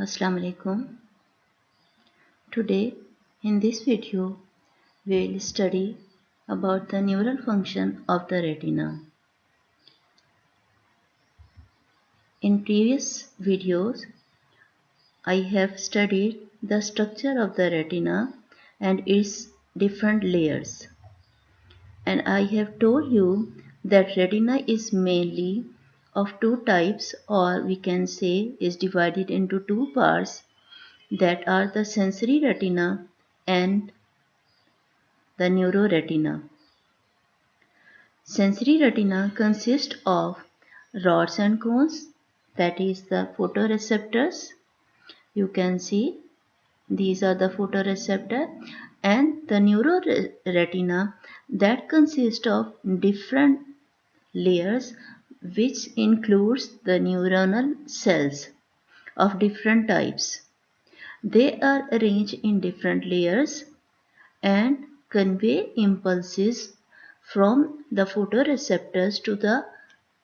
Assalamu alaikum. Today in this video we will study about the neural function of the retina. In previous videos I have studied the structure of the retina and its different layers, and I have told you that retina is mainly of two types, or we can say is divided into two parts, that are the sensory retina and the neuroretina. Sensory retina consists of rods and cones, that is the photoreceptors. You can see these are the photoreceptor, and the neuroretina, that consists of different layers, which includes the neuronal cells of different types. They are arranged in different layers and convey impulses from the photoreceptors to the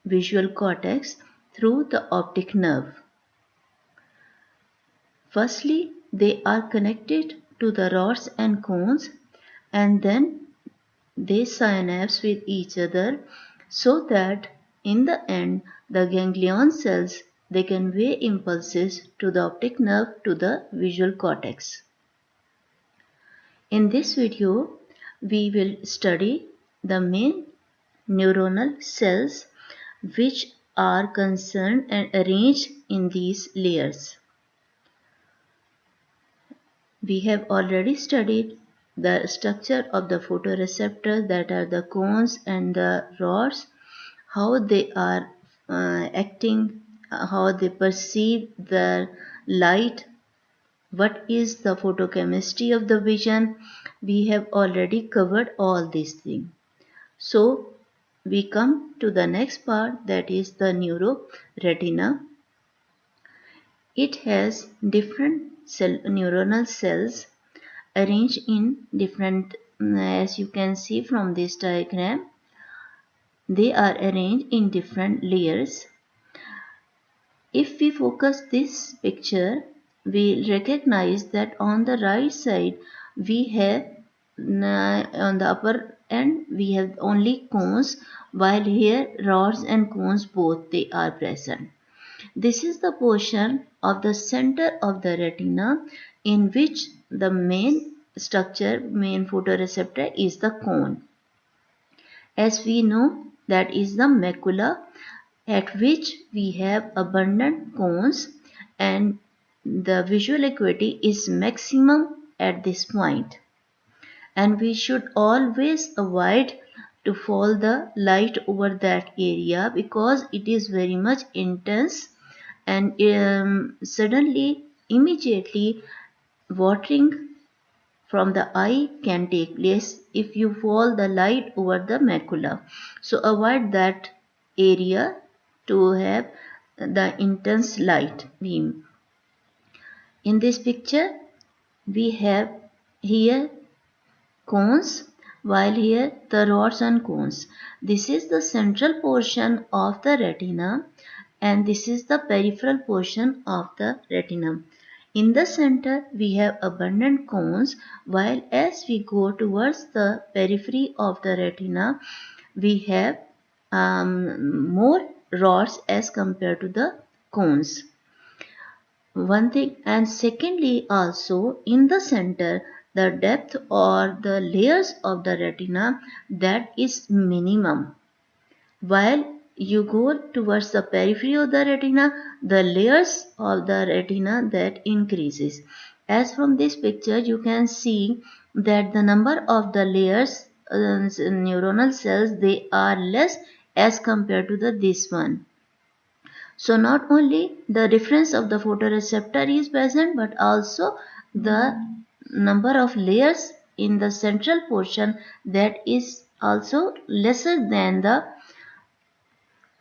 visual cortex through the optic nerve. Firstly, they are connected to the rods and cones, and then they synapse with each other, so that in the end the ganglion cells, they convey impulses to the optic nerve to the visual cortex. In this video, we will study the main neuronal cells which are concerned and arranged in these layers. We have already studied the structure of the photoreceptors, that are the cones and the rods, how they are acting, how they perceive the light, what is the photochemistry of the vision. We have already covered all these things. So we come to the next part, that is the neuroretina. It has different neuronal cells arranged in different, as you can see from this diagram, they are arranged in different layers. If we focus this picture, we recognize that on the right side we have, on the upper end we have only cones, while here rods and cones both they are present. This is the portion of the center of the retina in which the main structure, main photoreceptor is the cone. As we know, that is the macula, at which we have abundant cones, and the visual acuity is maximum at this point. And we should always avoid to fall the light over that area, because it is very much intense, and suddenly immediately watering from the eye can take place if you fall the light over the macula. So avoid that area to have the intense light beam. In this picture we have here cones, while here the rods and cones. This is the central portion of the retina, and this is the peripheral portion of the retina. In the center we have abundant cones, while as we go towards the periphery of the retina we have more rods as compared to the cones. One thing, and secondly also in the center the depth or the layers of the retina, that is minimum, while you go towards the periphery of the retina the layers of the retina that increases. As from this picture you can see that the number of the layers, neuronal cells, they are less as compared to this one. So not only the difference of the photoreceptor is present, but also the number of layers in the central portion, that is also lesser than the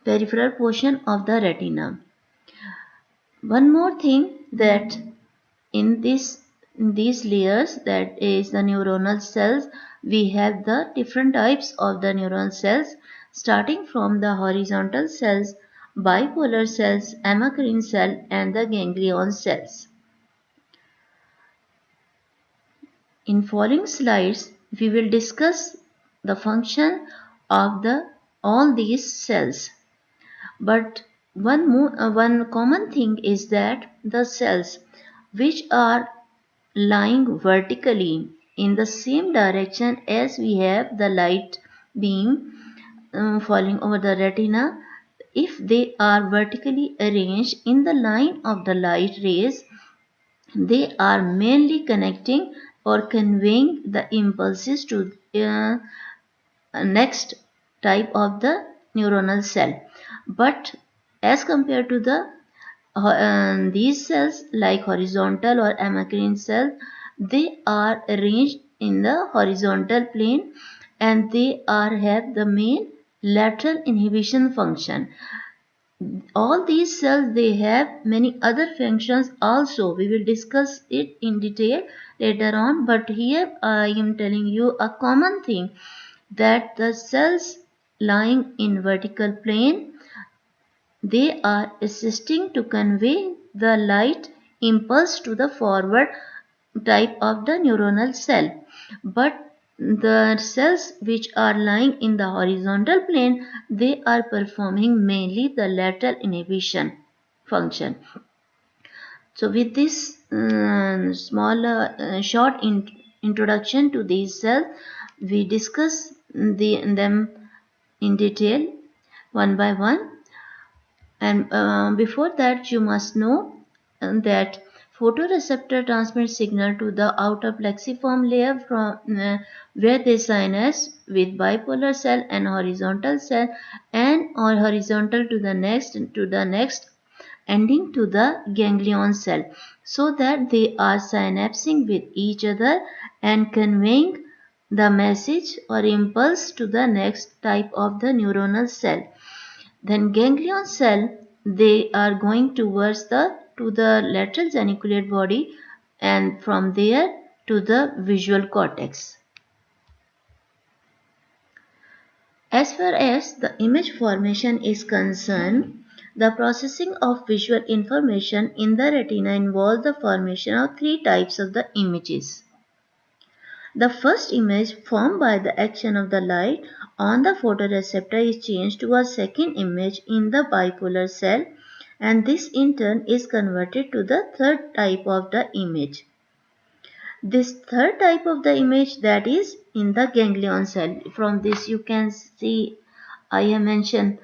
peripheral portion of the retina. One more thing, that in these layers, that is the neuronal cells, we have the different types of the neuronal cells, starting from the horizontal cells, bipolar cells, amacrine cell, and the ganglion cells. In following slides, we will discuss the function of all these cells. But one common thing is that the cells which are lying vertically in the same direction as we have the light beam falling over the retina, if they are vertically arranged in the line of the light rays, they are mainly connecting or conveying the impulses to next type of the neuronal cell. But as compared to these cells like horizontal or amacrine cells, they are arranged in the horizontal plane and they have the main lateral inhibition function. All these cells, they have many other functions also. We will discuss it in detail later on, but here I am telling you a common thing, that the cells lying in vertical plane, they are assisting to convey the light impulse to the forward type of the neuronal cell. But the cells which are lying in the horizontal plane, they are performing mainly the lateral inhibition function. So with this short introduction to these cells, we discuss them in detail one by one. And before that, you must know that photoreceptor transmit signal to the outer plexiform layer from where they synapse with bipolar cell and horizontal cell, and or horizontal to the next ending to the ganglion cell, so that they are synapsing with each other and conveying the message or impulse to the next type of the neuronal cell. Then ganglion cell, they are going towards the lateral geniculate body, and from there to the visual cortex. As far as the image formation is concerned, the processing of visual information in the retina involves the formation of three types of the images. The first image, formed by the action of the light on the photoreceptor, is changed to a second image in the bipolar cell, and this in turn is converted to the third type of the image. This third type of the image, that is in the ganglion cell. From this you can see I have mentioned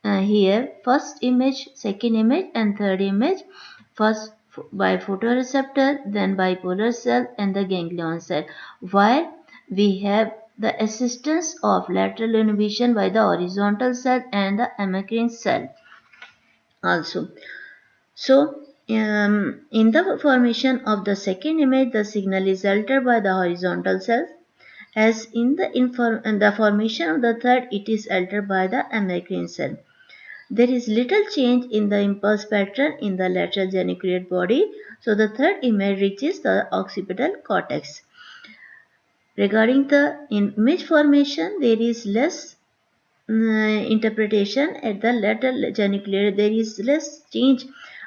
here first image, second image and third image. First by photoreceptor, then bipolar cell and the ganglion cell. While we have the assistance of lateral inhibition by the horizontal cell and the amacrine cell also. So, in the formation of the second image, the signal is altered by the horizontal cells. As in the formation of the third, it is altered by the amacrine cell. There is little change in the impulse pattern in the lateral geniculate body, so the third image reaches the occipital cortex. Regarding the image formation, there is less interpretation at the lateral geniculate. There is less change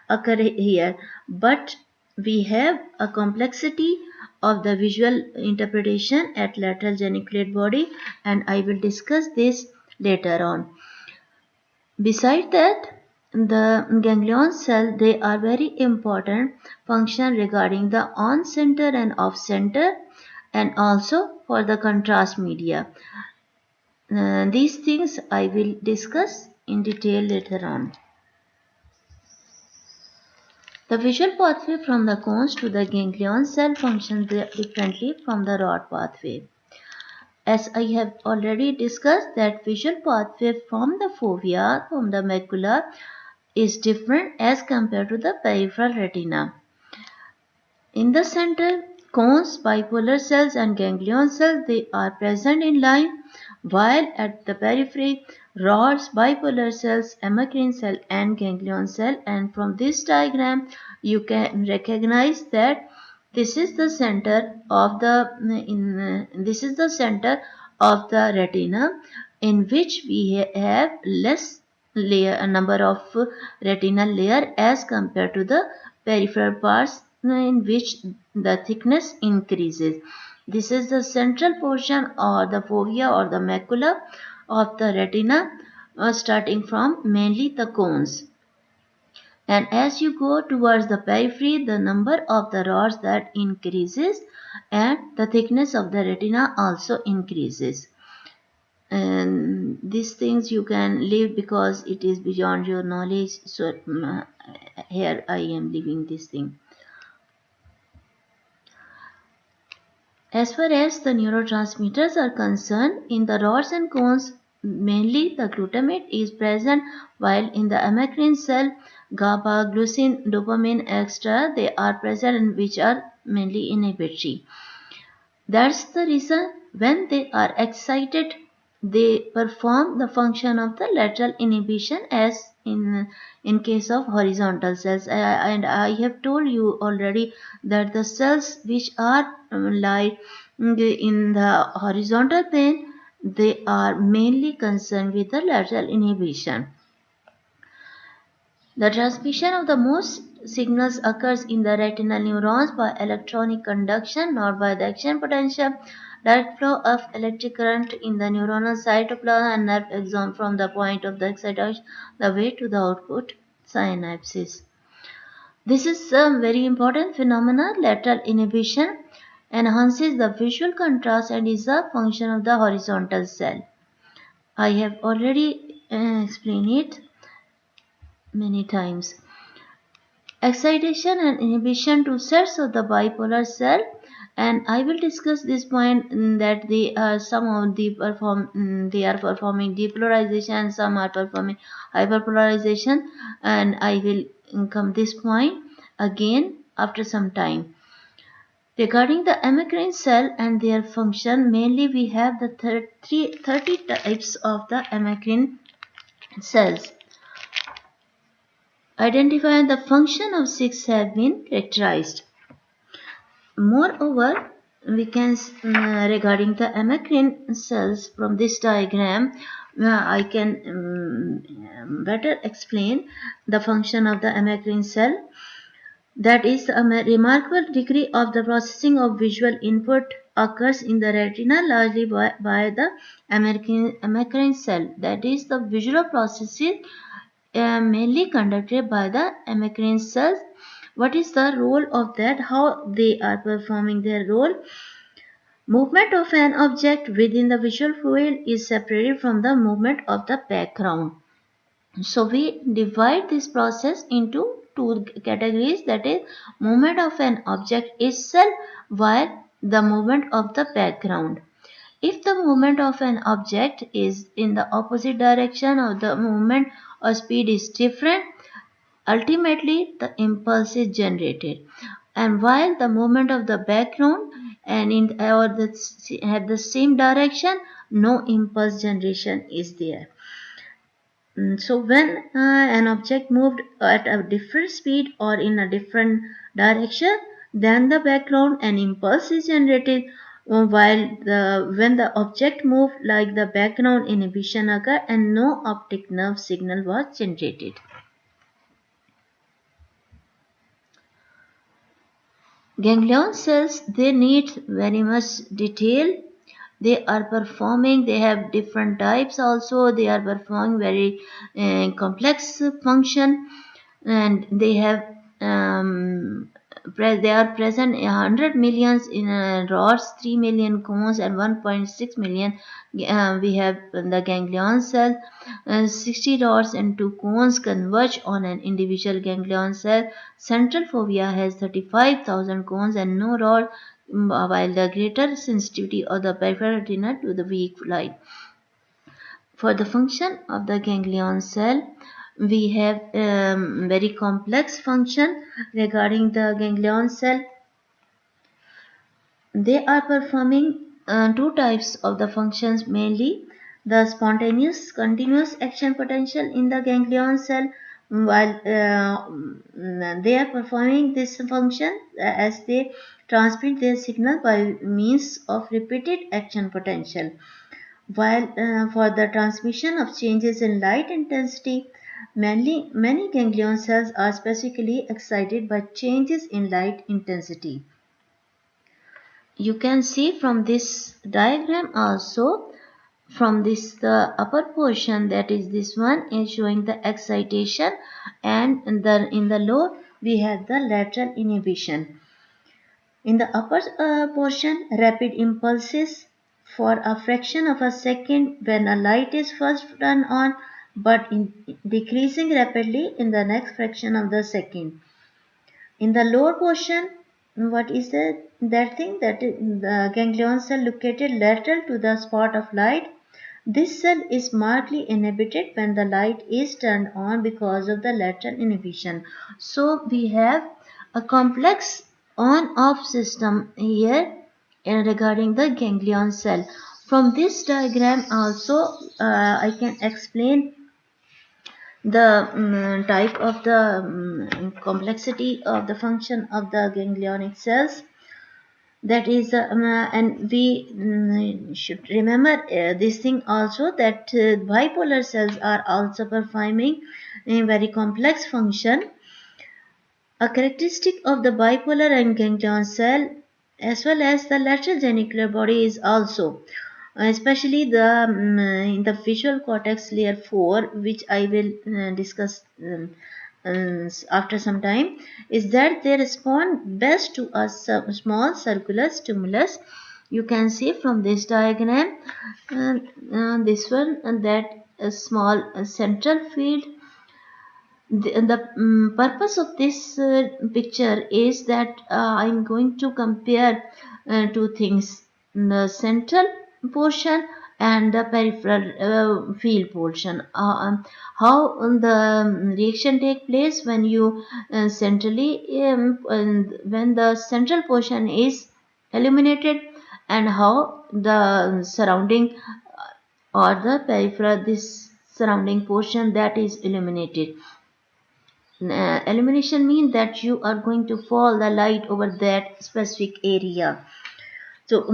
occur here, but we have a complexity of the visual interpretation at lateral geniculate body, and I will discuss this later on. Besides that, the ganglion cell, they are very important function regarding the on center and off center, and also for the contrast media. These things I will discuss in detail later on. The visual pathway from the cones to the ganglion cell functions differently from the rod pathway. As I have already discussed, that visual pathway from the fovea, from the macula, is different as compared to the peripheral retina. In the center, cones, bipolar cells and ganglion cells, they are present in line, while at the periphery, rods, bipolar cells, amacrine cell and ganglion cell. And from this diagram, you can recognize that this is the center of the retina, in which we have less number of retinal layer as compared to the peripheral parts in which the thickness increases. This is the central portion or the fovea or the macula of the retina, starting from mainly the cones. And as you go towards the periphery, the number of the rods that increases and the thickness of the retina also increases. And these things you can leave because it is beyond your knowledge. So here I am leaving this thing. As far as the neurotransmitters are concerned, in the rods and cones, mainly the glutamate is present, while in the amacrine cell, GABA, glucine, dopamine, etc., they are present and which are mainly inhibitory. That's the reason when they are excited, they perform the function of the lateral inhibition as in case of horizontal cells. And I have told you already that the cells which are lie in the horizontal plane, they are mainly concerned with the lateral inhibition. The transmission of the most signals occurs in the retinal neurons by electronic conduction, not by the action potential. Direct flow of electric current in the neuronal cytoplasm and nerve axon from the point of the excitation the way to the output synapses. This is a very important phenomenon. Lateral inhibition enhances the visual contrast and is a function of the horizontal cell. I have already explained it many times. Excitation and inhibition to sets of the bipolar cell, and I will discuss this point that they are some of the they are performing depolarization, some are performing hyperpolarization, and I will come this point again after some time. Regarding the amacrine cell and their function, mainly we have the 30 types of the amacrine cells. Identify and the function of 6 have been characterized. Moreover, we can regarding the amacrine cells from this diagram, I can better explain the function of the amacrine cell. That is, a remarkable degree of the processing of visual input occurs in the retina largely by the amacrine cell. That is, the visual processing mainly conducted by the amacrine cells. What is the role of that? How they are performing their role? Movement of an object within the visual field is separated from the movement of the background. So we divide this process into two categories, that is movement of an object itself while the movement of the background. If the movement of an object is in the opposite direction or the movement or speed is different, ultimately the impulse is generated. And while the movement of the background and in or at the same direction, no impulse generation is there. So when an object moved at a different speed or in a different direction, then the background and impulse is generated. While when the object moved, like the background inhibition occurred and no optic nerve signal was generated. Ganglion cells, they need very much detail. They are performing, they have different types also, they are performing very complex function, and they have they are present 100 millions in rods, 3 million cones, and 1.6 million we have the ganglion cell. 60 rods and 2 cones converge on an individual ganglion cell. Central fovea has 35,000 cones and no rod, while the greater sensitivity of the peripheral retina to the weak light. For the function of the ganglion cell, we have very complex function regarding the ganglion cell. They are performing two types of the functions, mainly the spontaneous continuous action potential in the ganglion cell, while they are performing this function as they transmit their signal by means of repeated action potential. While for the transmission of changes in light intensity, many ganglion cells are specifically excited by changes in light intensity. You can see from this diagram also, from this the upper portion, that is this one, is showing the excitation, and in the lower we have the lateral inhibition. In the upper portion, rapid impulses for a fraction of a second when a light is first turned on, but decreasing rapidly in the next fraction of the second. In the lower portion, what is that thing? That is the ganglion cell located lateral to the spot of light. This cell is markedly inhibited when the light is turned on because of the lateral inhibition. So we have a complex on-off system here regarding the ganglion cell. From this diagram also I can explain the type of the complexity of the function of the ganglionic cells. That is and we should remember this thing also, that bipolar cells are also performing a very complex function. A characteristic of the bipolar and ganglion cell as well as the lateral genicular body is also especially the in the visual cortex layer 4, which I will discuss after some time, is that they respond best to a small circular stimulus. You can see from this diagram this one, and that a small central field. The purpose of this picture is that I'm going to compare two things, the central portion and the peripheral field portion. How the reaction take place when you centrally and when the central portion is illuminated, and how the surrounding or the peripheral, this surrounding portion, that is illuminated. Illumination means that you are going to fall the light over that specific area. So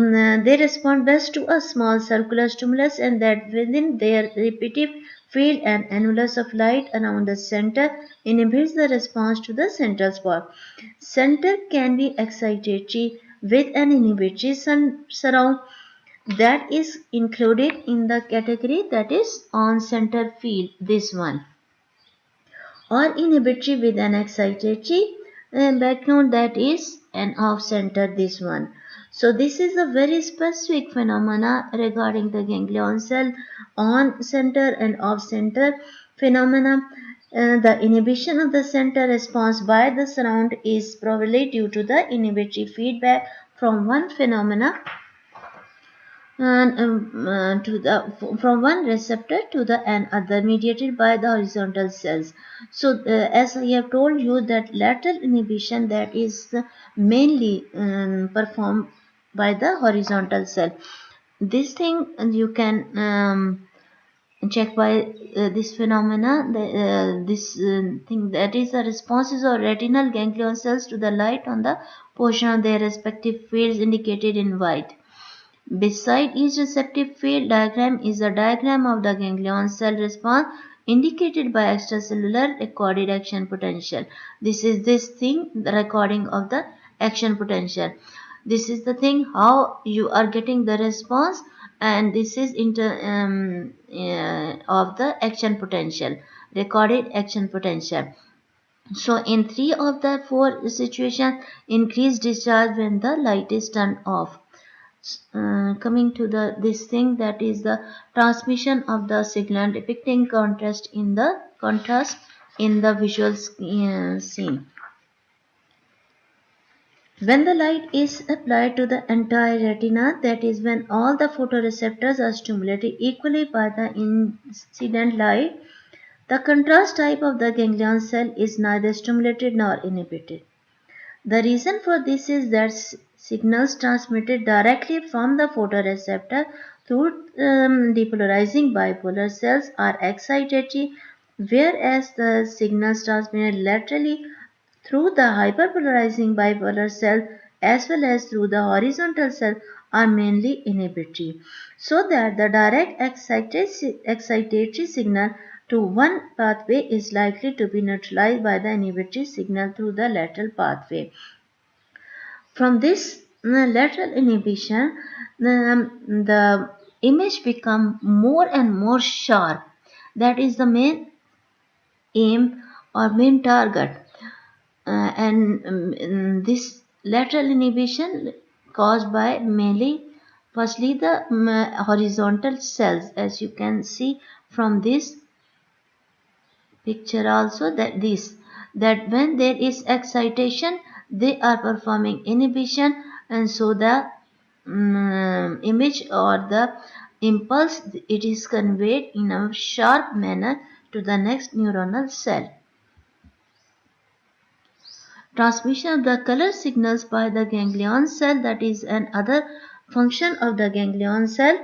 they respond best to a small circular stimulus, and that within their repetitive field and annulus of light around the center inhibits the response to the central spot. Center can be excitatory with an inhibitory surround that is included in the category that is on center field, this one, or inhibitory with an excitatory background, that is an off center, this one. So this is a very specific phenomena regarding the ganglion cell on center and off center phenomena. The inhibition of the center response by the surround is probably due to the inhibitory feedback from one phenomena and from one receptor to the another, mediated by the horizontal cells. So as I have told you, that lateral inhibition, that is mainly performed by the horizontal cell. This thing you can check by this phenomena, this thing, that is the responses of retinal ganglion cells to the light on the portion of their respective fields indicated in white. Beside each receptive field diagram is a diagram of the ganglion cell response indicated by extracellular recorded action potential. This is this thing, the recording of the action potential. This is the thing how you are getting the response, and this is of the action potential, recorded action potential. So in 3 of the 4 situations, increased discharge when the light is turned off. Coming to this thing, that is the transmission of the signal depicting contrast in the visual scene. When the light is applied to the entire retina, that is when all the photoreceptors are stimulated equally by the incident light, the contrast type of the ganglion cell is neither stimulated nor inhibited. The reason for this is that signals transmitted directly from the photoreceptor through depolarizing bipolar cells are excitatory, whereas the signals transmitted laterally through the hyperpolarizing bipolar cell as well as through the horizontal cell are mainly inhibitory, so that the direct excitatory signal to one pathway is likely to be neutralized by the inhibitory signal through the lateral pathway. From this lateral inhibition, the image become more and more sharp. That is the main aim or main target. And this lateral inhibition caused by mainly firstly the horizontal cells, as you can see from this picture also, that when there is excitation they are performing inhibition, and so the image or the impulse, it is conveyed in a sharp manner to the next neuronal cell. Transmission of the color signals by the ganglion cell, that is another function of the ganglion cell.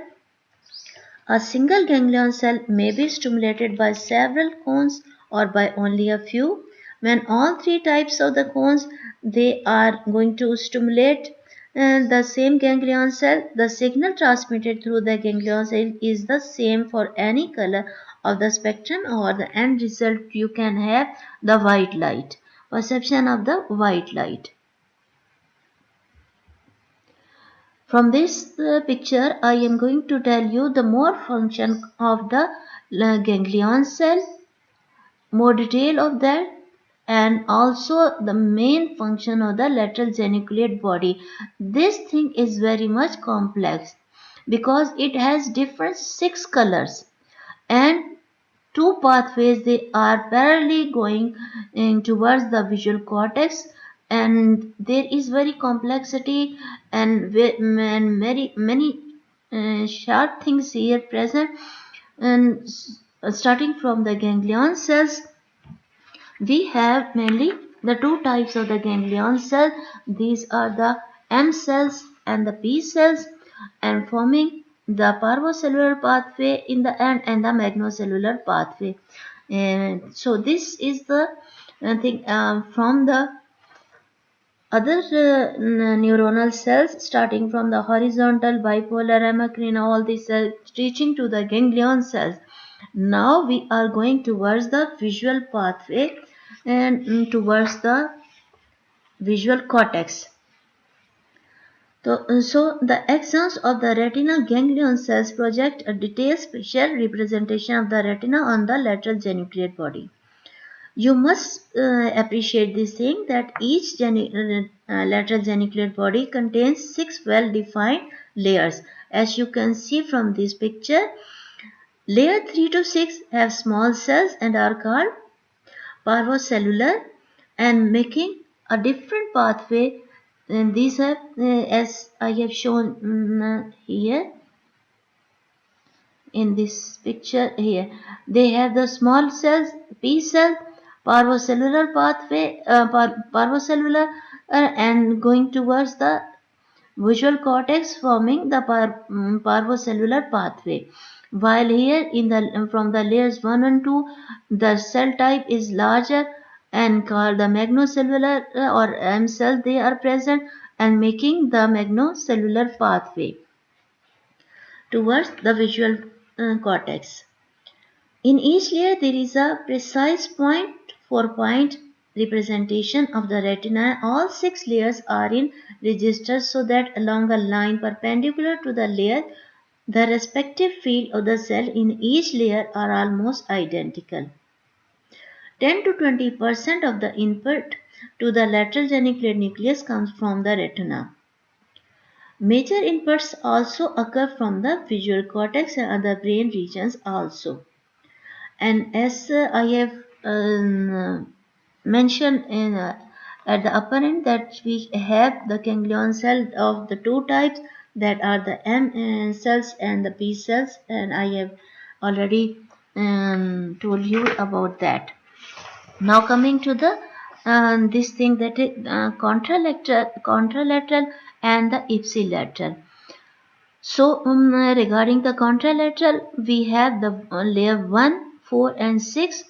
A single ganglion cell may be stimulated by several cones or by only a few. When all three types of the cones they are going to stimulate the same ganglion cell, the signal transmitted through the ganglion cell is the same for any color of the spectrum, or the end result you can have the white light, perception of the white light. From this picture, I am going to tell you the more function of the ganglion cell, more detail of that, and also the main function of the lateral geniculate body. This thing is very much complex because it has different 6 colors and 2 pathways. They are parallelly going towards the visual cortex, and there is very complexity and very many sharp things here present. And starting from the ganglion cells, we have mainly the 2 types of the ganglion cell. These are the M cells and the P cells, and forming the parvocellular pathway in the end and the magnocellular pathway. And so this is the thing from the other neuronal cells, starting from the horizontal, bipolar, hemicrine, all these cells reaching to the ganglion cells. Now we are going towards the visual pathway and towards the visual cortex. So the axons of the retinal ganglion cells project a detailed spatial representation of the retina on the lateral geniculate body. You must appreciate this thing that each lateral geniculate body contains 6 well-defined layers. As you can see from this picture, layer 3 to 6 have small cells and are called parvocellular, and making a different pathway. And these are, as I have shown here in this picture here, they have the small cells, P cell, parvocellular pathway, parvocellular, and going towards the visual cortex, forming the parvocellular pathway. While here in the from the layers 1 and 2, the cell type is larger and called the magnocellular or M cell. They are present and making the magnocellular pathway towards the visual cortex. In each layer there is a precise point for point representation of the retina. All 6 layers are in register, so that along a line perpendicular to the layer, the respective field of the cell in each layer are almost identical. 10 to 20% of the input to the lateral geniculate nucleus comes from the retina. Major inputs also occur from the visual cortex and other brain regions also. And as I have mentioned at the upper end, that we have the ganglion cell of the 2 types, that are the M cells and the P cells, and I have already told you about that. Now coming to the this thing, that is contralateral and the ipsilateral. So regarding the contralateral, we have the layer 1, 4 and 6,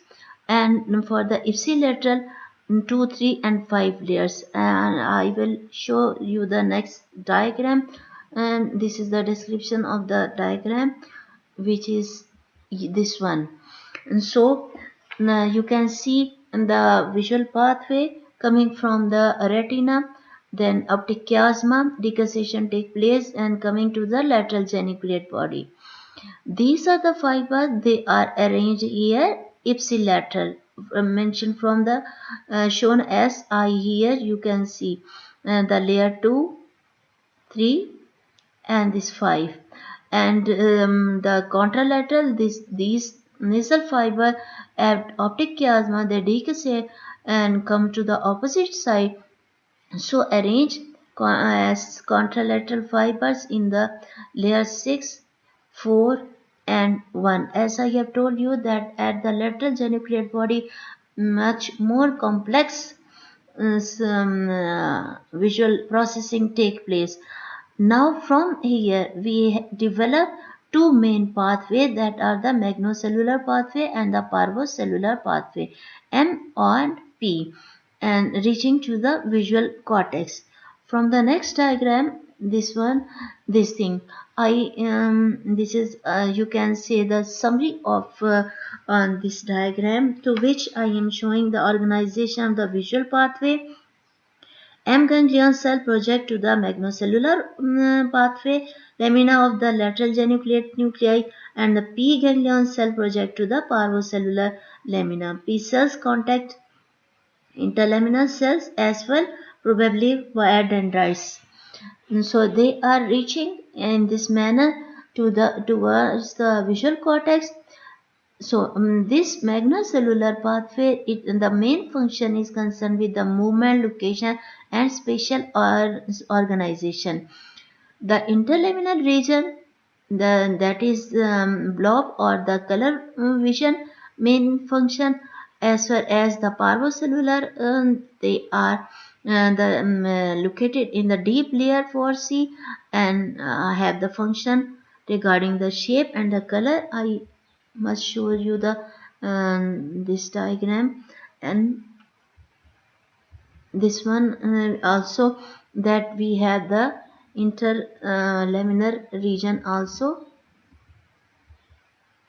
and for the ipsilateral 2, 3 and 5 layers, and I will show you the next diagram and this is the description of the diagram, which is this one. And so now you can see the visual pathway coming from the retina, then optic chiasma decussation take place and coming to the lateral geniculate body. These are the fibers, they are arranged here ipsilateral, mentioned from the shown as I here. You can see the layer 2, 3 and this 5, and the contralateral, these nasal fiber at optic chiasma they decussate and come to the opposite side, so arrange as contralateral fibers in the layer 6, 4 and 1. As I have told you that at the lateral geniculate body much more complex visual processing take place. Now from here we develop two main pathways, that are the magnocellular pathway and the parvocellular pathway, M and P, and reaching to the visual cortex. From the next diagram, this one, this thing, this is you can say the summary of on this diagram, to which I am showing the organization of the visual pathway. M ganglion cell project to the magnocellular pathway, lamina of the lateral geniculate nuclei, and the P ganglion cell project to the parvocellular lamina. P cells contact interlaminar cells as well, probably via dendrites. And so they are reaching in this manner to the towards the visual cortex. So this magnocellular pathway, the main function is concerned with the movement, location and spatial organization. The interlaminar region, that is blob or the color vision main function, as well as the parvocellular, they are located in the deep layer 4C and have the function regarding the shape and the color. I must show you the this diagram, and this one also, that we have the interlaminar region also,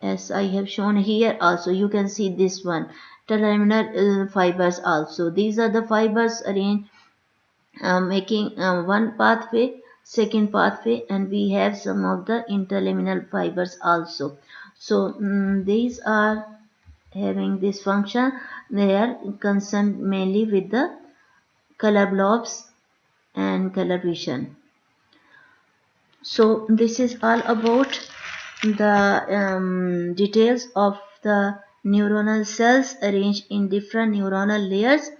as I have shown here. Also you can see this one, interlaminar fibers also. These are the fibers arranged making one pathway, second pathway, and we have some of the interlaminar fibers also. So these are having this function. They are concerned mainly with the color blobs and color vision. So this is all about the details of the neuronal cells arranged in different neuronal layers,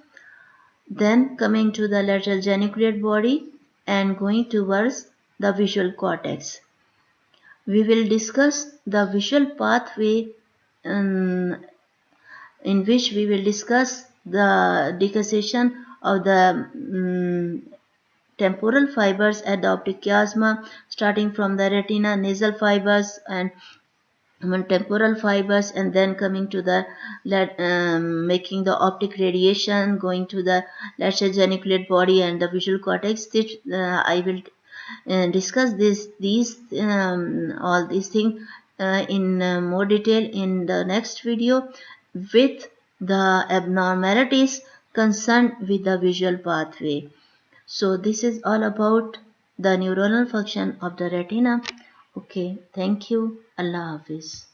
then coming to the lateral geniculate body and going towards the visual cortex. We will discuss the visual pathway, in which we will discuss the decussation of the temporal fibers at the optic chiasma, starting from the retina, nasal fibers and temporal fibers, and then coming to the making the optic radiation, going to the lateral geniculate body and the visual cortex. This, I will discuss these all these things in more detail in the next video, with the abnormalities concerned with the visual pathway. So this is all about the neuronal function of the retina. Okay, thank you. Allah Hafiz.